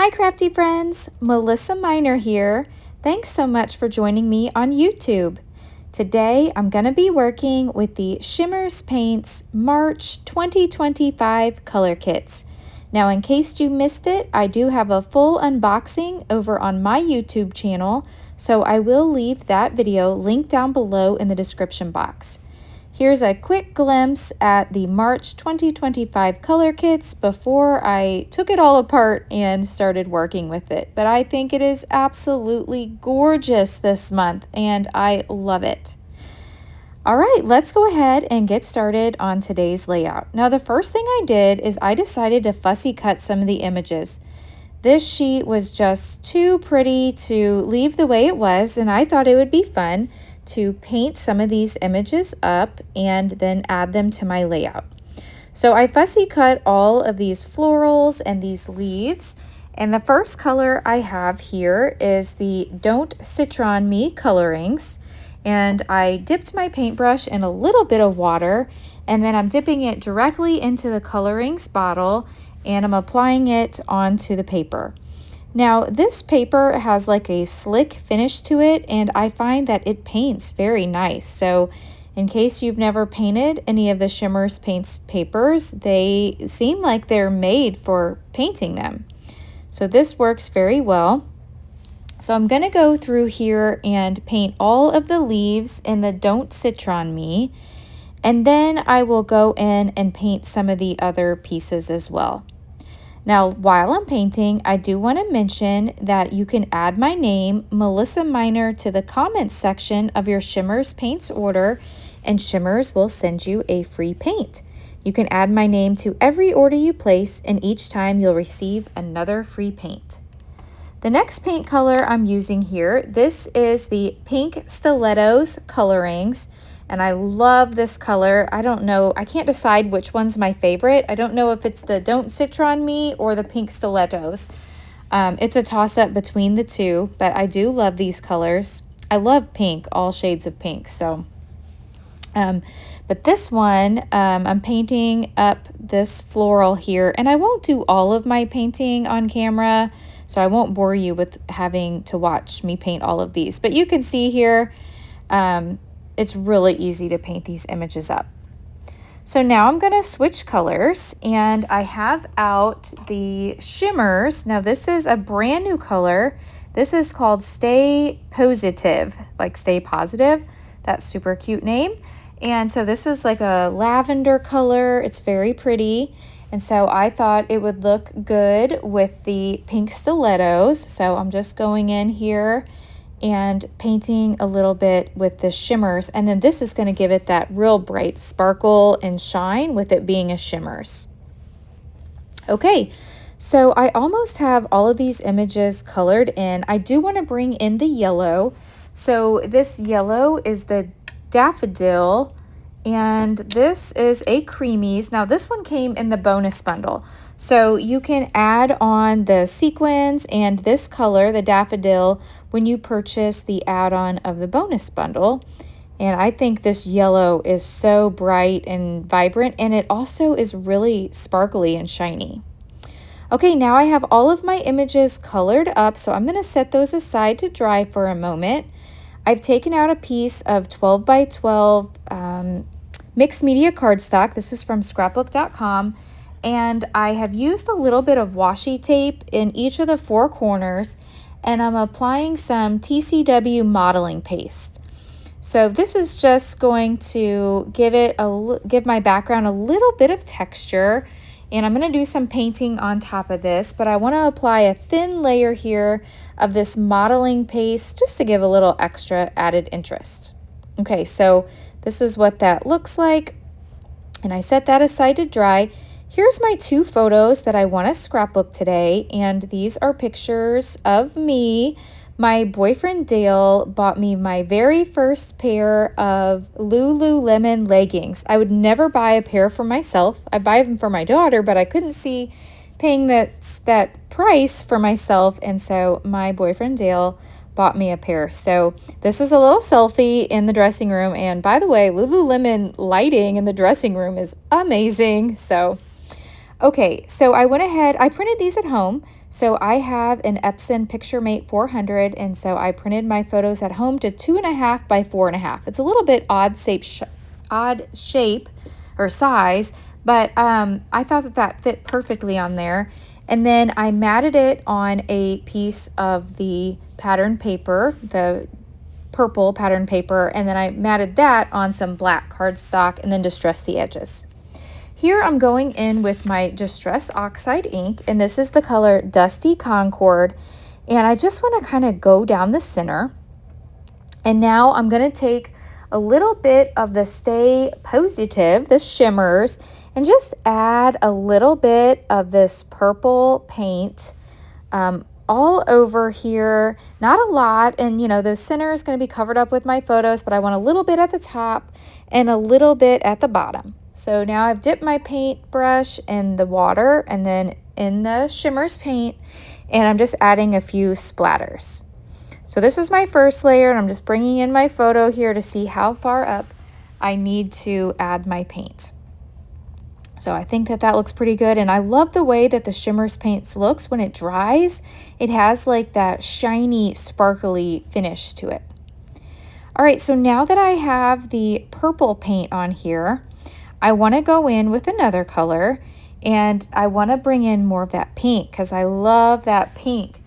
Hi crafty friends, Melissa Minor here. Thanks so much for joining me on YouTube. Today I'm going to be working with the Shimmerz Paints March 2025 Color Kits. Now in case you missed it, I do have a full unboxing over on my YouTube channel, so I will leave that video linked down below in the description box. Here's a quick glimpse at the March 2025 Color Kits before I took it all apart and started working with it. But I think it is absolutely gorgeous this month and I love it. All right, let's go ahead and get started on today's layout. Now the first thing I did is I decided to fussy cut some of the images. This sheet was just too pretty to leave the way it was, and I thought it would be fun to paint some of these images up and then add them to my layout. So I fussy cut all of these florals and these leaves, and the first color I have here is the Don't Citron Me Coloringz, and I dipped my paintbrush in a little bit of water, and then I'm dipping it directly into the Coloringz bottle and I'm applying it onto the paper. Now this paper has like a slick finish to it, and I find that it paints very nice. So in case you've never painted any of the Shimmerz Paints papers, they seem like they're made for painting them. So this works very well. So I'm gonna go through here and paint all of the leaves in the Don't Citron Me, and then I will go in and paint some of the other pieces as well. Now, while I'm painting, I do want to mention that you can add my name, Melissa Minor, to the comments section of your Shimmerz Paints order, and Shimmerz will send you a free paint. You can add my name to every order you place, and each time you'll receive another free paint. The next paint color I'm using here, this is the Pink Stilettos Coloringz. And I love this color. I don't know, I can't decide which one's my favorite. I don't know if it's the Don't Citron Me or the Pink Stilettos. It's a toss-up between the two, but I do love these colors. I love pink, all shades of pink. So, but this one, I'm painting up this floral here, and I won't do all of my painting on camera, so I won't bore you with having to watch me paint all of these. But you can see here, it's really easy to paint these images up. So now I'm going to switch colors, and I have out the Shimmerz. Now this is a brand new color. This is called Stay Posy-tive, like stay positive. That's super cute name. And so this is like a lavender color. It's very pretty. And so I thought it would look good with the Pink Stilettos. So I'm just going in here and painting a little bit with the Shimmerz, and then this is going to give it that real bright sparkle and shine with it being a Shimmerz. Okay, so I almost have all of these images colored in. I do want to bring in the yellow. So this yellow is the Daffodil, and this is a Creameez. Now this one came in the bonus bundle, so you can add on the sequins and this color, the Daffodil, when you purchase the add-on of the bonus bundle. And I think this yellow is so bright and vibrant, and it also is really sparkly and shiny. Okay, now I have all of my images colored up, so I'm going to set those aside to dry for a moment. I've taken out a piece of 12x12 mixed media cardstock. This is from scrapbook.com. And I have used a little bit of washi tape in each of the four corners, and I'm applying some TCW modeling paste. So this is just going to give my background a little bit of texture, and I'm going to do some painting on top of this, but I want to apply a thin layer here of this modeling paste just to give a little extra added interest. Okay, so this is what that looks like, and I set that aside to dry. Here's my two photos that I want to scrapbook today, and these are pictures of me. My boyfriend Dale bought me my very first pair of Lululemon leggings. I would never buy a pair for myself. I buy them for my daughter, but I couldn't see paying that price for myself, and so my boyfriend Dale bought me a pair. So this is a little selfie in the dressing room, and by the way, Lululemon lighting in the dressing room is amazing. So Okay, so I went ahead, I printed these at home. So I have an Epson PictureMate 400, and so I printed my photos at home to 2.5 by 4.5. It's a little bit odd shape or size, but I thought that that fit perfectly on there. And then I matted it on a piece of the pattern paper, the purple pattern paper, and then I matted that on some black cardstock and then distressed the edges. Here I'm going in with my Distress Oxide ink, and this is the color Dusty Concord, and I just want to kind of go down the center. And now I'm going to take a little bit of the Stay Posy-tive, this Shimmerz, and just add a little bit of this purple paint all over here. Not a lot, and you know, the center is going to be covered up with my photos, but I want a little bit at the top and a little bit at the bottom. So now I've dipped my paintbrush in the water and then in the Shimmerz paint, and I'm just adding a few splatters. So this is my first layer, and I'm just bringing in my photo here to see how far up I need to add my paint. So I think that that looks pretty good, and I love the way that the Shimmerz paints looks when it dries. It has like that shiny, sparkly finish to it. All right, so now that I have the purple paint on here, I want to go in with another color, and I want to bring in more of that pink because I love that pink.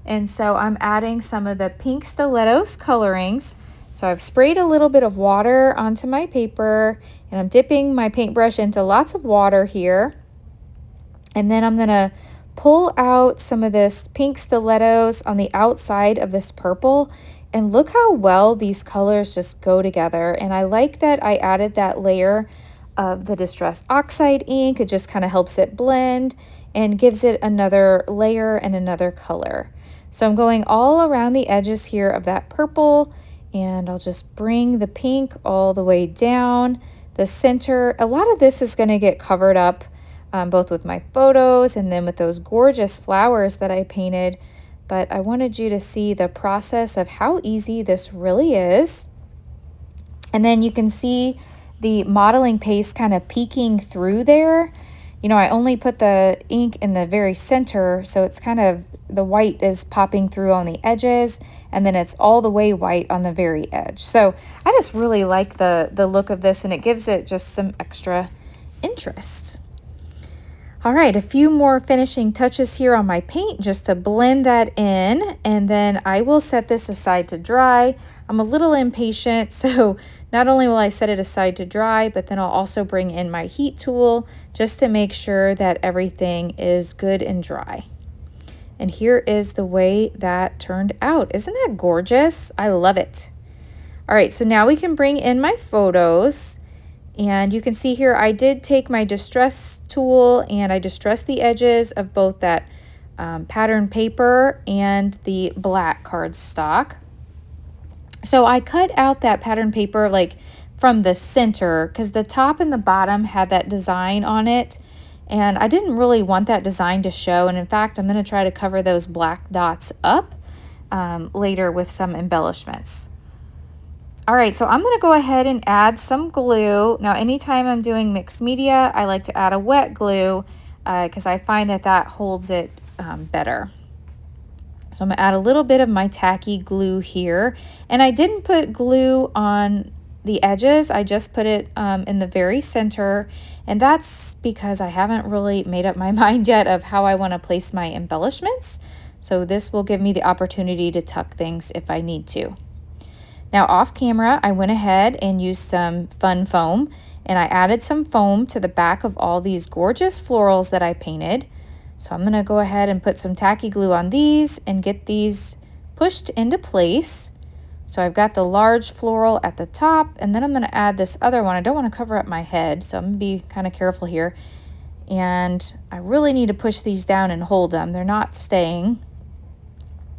And so I'm adding some of the pink Stilettos Coloringz. So I've sprayed a little bit of water onto my paper, and I'm dipping my paintbrush into lots of water here. And then I'm going to pull out some of this pink Stilettos on the outside of this purple. And look how well these colors just go together. And I like that I added that layer of the Distress Oxide ink. It just kind of helps it blend and gives it another layer and another color. So I'm going all around the edges here of that purple, and I'll just bring the pink all the way down the center. A lot of this is going to get covered up both with my photos and then with those gorgeous flowers that I painted, but I wanted you to see the process of how easy this really is. And then you can see the modeling paste kind of peeking through there. You know, I only put the ink in the very center, so it's kind of, the white is popping through on the edges, and then it's all the way white on the very edge. So I just really like the look of this, and it gives it just some extra interest. All right, a few more finishing touches here on my paint just to blend that in, and then I will set this aside to dry. I'm a little impatient, so not only will I set it aside to dry, but then I'll also bring in my heat tool just to make sure that everything is good and dry. And here is the way that turned out. Isn't that gorgeous? I love it. All right, so now we can bring in my photos. And you can see here I did take my distress tool and I distressed the edges of both that pattern paper and the black cardstock. So I cut out that pattern paper like from the center because the top and the bottom had that design on it. And I didn't really want that design to show. And in fact, I'm going to try to cover those black dots up later with some embellishments. All right, so I'm going to go ahead and add some glue. Now, anytime I'm doing mixed media, I like to add a wet glue because I find that that holds it better. So I'm going to add a little bit of my tacky glue here. And I didn't put glue on the edges. I just put it in the very center. And that's because I haven't really made up my mind yet of how I want to place my embellishments. So this will give me the opportunity to tuck things if I need to. Now off camera, I went ahead and used some fun foam, and I added some foam to the back of all these gorgeous florals that I painted. So I'm gonna go ahead and put some tacky glue on these and get these pushed into place. So I've got the large floral at the top, and then I'm gonna add this other one. I don't wanna cover up my head, so I'm gonna be kind of careful here. And I really need to push these down and hold them. They're not staying,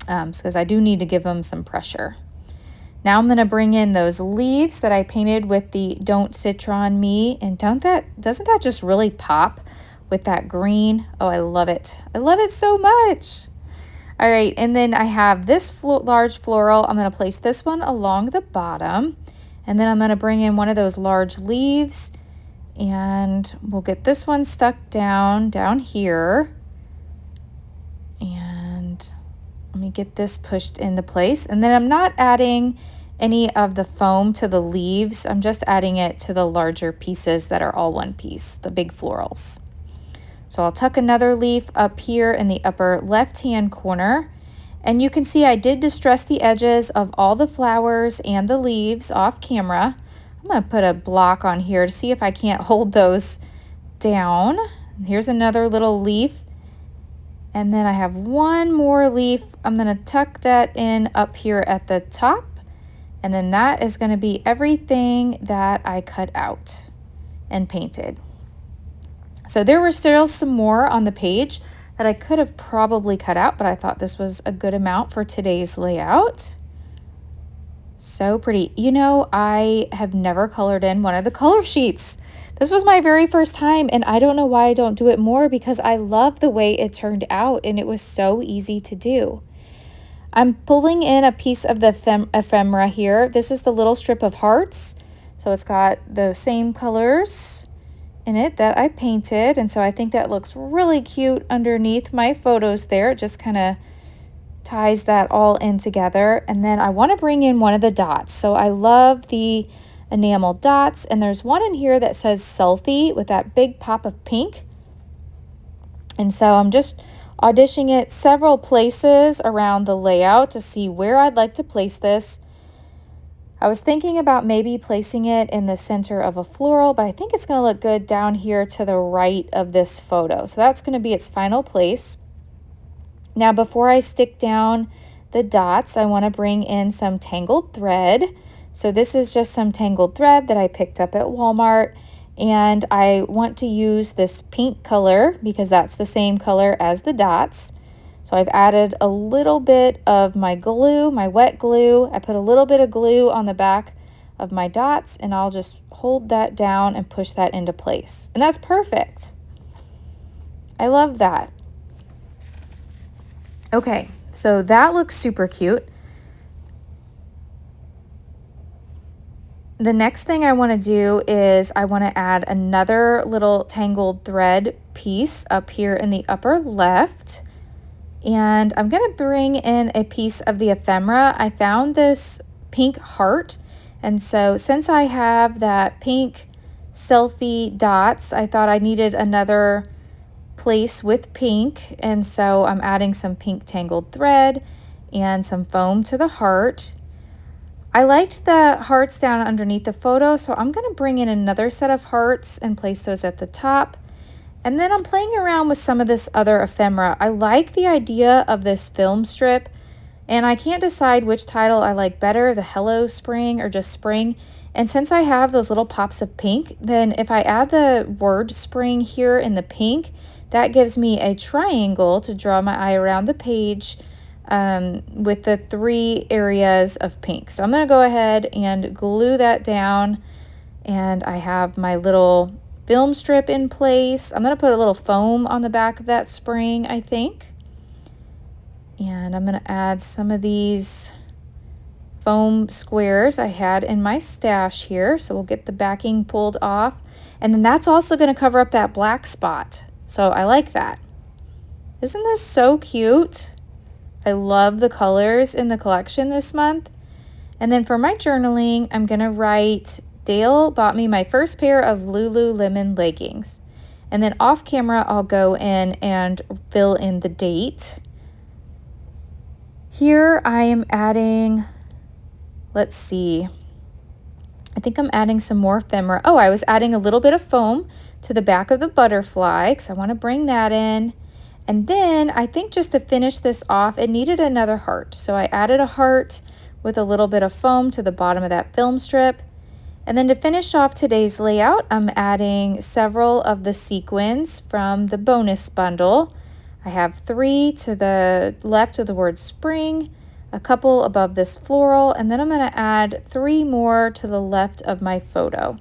because I do need to give them some pressure. Now I'm going to bring in those leaves that I painted with the Don't Citron Me, and doesn't that just really pop with that green? Oh, I love it. I love it so much. All right, and then I have this large floral. I'm going to place this one along the bottom, and then I'm going to bring in one of those large leaves And we'll get this one stuck down here. And let me get this pushed into place. And then I'm not adding any of the foam to the leaves. I'm just adding it to the larger pieces that are all one piece, the big florals. So I'll tuck another leaf up here in the upper left-hand corner. And you can see I did distress the edges of all the flowers and the leaves off camera. I'm going to put a block on here to see if I can't hold those down. Here's another little leaf. And then I have one more leaf. I'm going to tuck that in up here at the top. And then that is going to be everything that I cut out and painted. So there were still some more on the page that I could have probably cut out, but I thought this was a good amount for today's layout. So pretty. You know, I have never colored in one of the color sheets. This was my very first time, and I don't know why I don't do it more, because I love the way it turned out and it was so easy to do. I'm pulling in a piece of the ephemera here. This is the little strip of hearts. So it's got the same colors in it that I painted, and so I think that looks really cute underneath my photos there. It just kind of ties that all in together. And then I want to bring in one of the dots. So I love the enamel dots, and there's one in here that says selfie with that big pop of pink. And so I'm just auditioning it several places around the layout to see where I'd like to place this. I was thinking about maybe placing it in the center of a floral, but I think it's going to look good down here to the right of this photo. So that's going to be its final place. Now, before I stick down the dots, I want to bring in some tangled thread. So this is just some tangled thread that I picked up at Walmart, and I want to use this pink color because that's the same color as the dots. So I've added a little bit of my glue, my wet glue. I put a little bit of glue on the back of my dots, and I'll just hold that down and push that into place. And that's perfect. I love that. Okay, so that looks super cute. The next thing I want to do is I want to add another little tangled thread piece up here in the upper left. And I'm going to bring in a piece of the ephemera. I found this pink heart. And so since I have that pink selfie dots, I thought I needed another place with pink. And so I'm adding some pink tangled thread and some foam to the heart. I liked the hearts down underneath the photo, so I'm going to bring in another set of hearts and place those at the top. And then I'm playing around with some of this other ephemera. I like the idea of this film strip, and I can't decide which title I like better, the Hello Spring or just Spring. And since I have those little pops of pink, then if I add the word spring here in the pink, that gives me a triangle to draw my eye around the page with the 3 areas of pink. So I'm going to go ahead and glue that down, and I have my little film strip in place. I'm going to put a little foam on the back of that spring, I think. And I'm going to add some of these foam squares I had in my stash here. So we'll get the backing pulled off. And then that's also going to cover up that black spot. So I like that. Isn't this so cute? I love the colors in the collection this month. And then for my journaling, I'm going to write, Dale bought me my first pair of Lululemon leggings. And then off camera, I'll go in and fill in the date. Here I am adding, let's see, I think I'm adding some more ephemera. Oh, I was adding a little bit of foam to the back of the butterfly because I want to bring that in. And then I think just to finish this off, it needed another heart. So I added a heart with a little bit of foam to the bottom of that film strip. And then to finish off today's layout, I'm adding several of the sequins from the bonus bundle. I have 3 to the left of the word spring, a couple above this floral, and then I'm going to add 3 more to the left of my photo.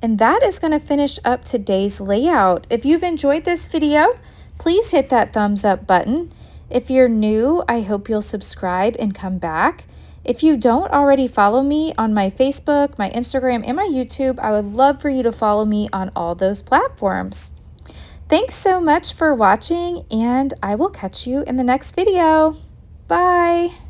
And that is going to finish up today's layout. If you've enjoyed this video, please hit that thumbs up button. If you're new, I hope you'll subscribe and come back. If you don't already follow me on my Facebook, my Instagram, and my YouTube, I would love for you to follow me on all those platforms. Thanks so much for watching, and I will catch you in the next video. Bye!